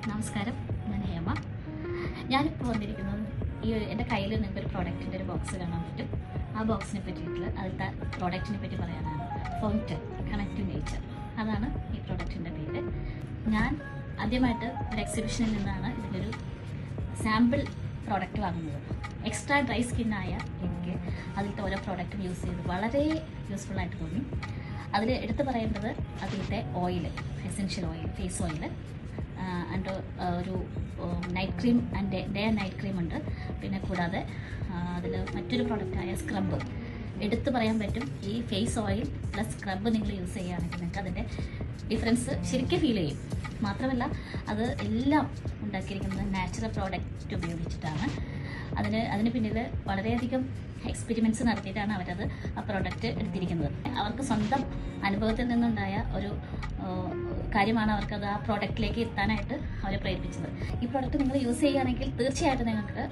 നമസ്കാരം, ഞാൻ ഹേമ. ഞാനിപ്പോൾ വന്നിരിക്കുന്നത് എൻ്റെ കയ്യിൽ നിങ്ങൾക്കൊരു പ്രോഡക്റ്റിൻ്റെ ഒരു ബോക്സ് കാണാൻ പറ്റും. ആ ബോക്സിനെ പറ്റിയിട്ടുള്ള അതിലത്തെ പ്രോഡക്റ്റിനെ പറ്റി പറയാനാണ്. ഫൗണ്ടൻ കണക്ട് ടു നേച്ചർ, അതാണ് ഈ പ്രോഡക്റ്റിൻ്റെ പേര്. ഞാൻ ആദ്യമായിട്ട് ഒരു എക്സിബിഷനിൽ നിന്നാണ് ഇതിനൊരു സാമ്പിൾ പ്രോഡക്റ്റ് വാങ്ങുന്നത്. എക്സ്ട്രാ ഡ്രൈ സ്കിന്നായ എനിക്ക് അതിലത്തെ ഓരോ പ്രോഡക്റ്റും യൂസ് ചെയ്ത് വളരെ യൂസ്ഫുള്ളായിട്ട് തോന്നി. അതിൽ എടുത്തു പറയേണ്ടത് അതിലത്തെ oil, essential oil, face oil and ഒരു night cream and day and night cream ഉണ്ട്. പിന്നെ കൂടാതെ അതിൽ മറ്റൊരു പ്രോഡക്റ്റായ സ്ക്രബ്ബ്. എടുത്തു പറയാൻ പറ്റും, ഈ ഫേസ് ഓയിൽ പ്ലസ് സ്ക്രബ്ബ് നിങ്ങൾ യൂസ് ചെയ്യുകയാണെങ്കിൽ നിങ്ങൾക്ക് അതിൻ്റെ ഡിഫറൻസ് ശരിക്കും ഫീൽ ചെയ്യും. മാത്രമല്ല അത് എല്ലാം ഉണ്ടാക്കിയിരിക്കുന്നത് നാച്ചുറൽ പ്രോഡക്റ്റ് ഉപയോഗിച്ചിട്ടാണ്. അതിന് പിന്നിൽ വളരെയധികം എക്സ്പെരിമെൻറ്റ്സ് നടത്തിയിട്ടാണ് അവരത് ആ പ്രോഡക്റ്റ് എടുത്തിരിക്കുന്നത്. അവർക്ക് സ്വന്തം അനുഭവത്തിൽ നിന്നുണ്ടായ ഒരു കാര്യമാണ് അവർക്കത് ആ പ്രോഡക്റ്റിലേക്ക് എത്താനായിട്ട് അവരെ പ്രേരിപ്പിച്ചത്. ഈ പ്രോഡക്റ്റ് നിങ്ങൾ യൂസ് ചെയ്യുകയാണെങ്കിൽ തീർച്ചയായിട്ടും നിങ്ങൾക്ക്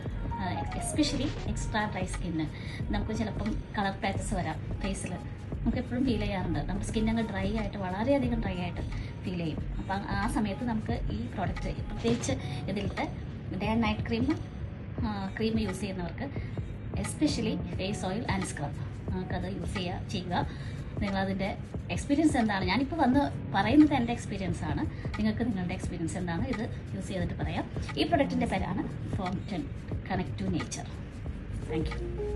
എസ്പെഷ്യലി എക്സ്ട്രാ ഡ്രൈ സ്കിന്ന്, നമുക്ക് ചിലപ്പം കളർ പാച്ചസ് വരാം ഫേസിൽ, നമുക്ക് എപ്പോഴും ഫീൽ ചെയ്യാറുണ്ട്. നമ്മുടെ സ്കിൻ അങ്ങ് ഡ്രൈ ആയിട്ട്, വളരെയധികം ഡ്രൈ ആയിട്ട് ഫീൽ ചെയ്യും. അപ്പം ആ സമയത്ത് നമുക്ക് ഈ പ്രോഡക്റ്റ്, പ്രത്യേകിച്ച് ഇതിലത്തെ day and night cream use ചെയ്യുന്നവർക്ക് especially face oil and scrub നമുക്കത് യൂസ് ചെയ്യുക. നിങ്ങളതിൻ്റെ എക്സ്പീരിയൻസ് എന്താണ്? ഞാനിപ്പോൾ വന്ന് പറയുന്നത് എൻ്റെ എക്സ്പീരിയൻസ് ആണ്. നിങ്ങൾക്ക് നിങ്ങളുടെ എക്സ്പീരിയൻസ് എന്താണ് ഇത് യൂസ് ചെയ്തിട്ട് പറയാം. ഈ പ്രൊഡക്റ്റിൻ്റെ പേരാണ് fountain connect to nature. Thank you.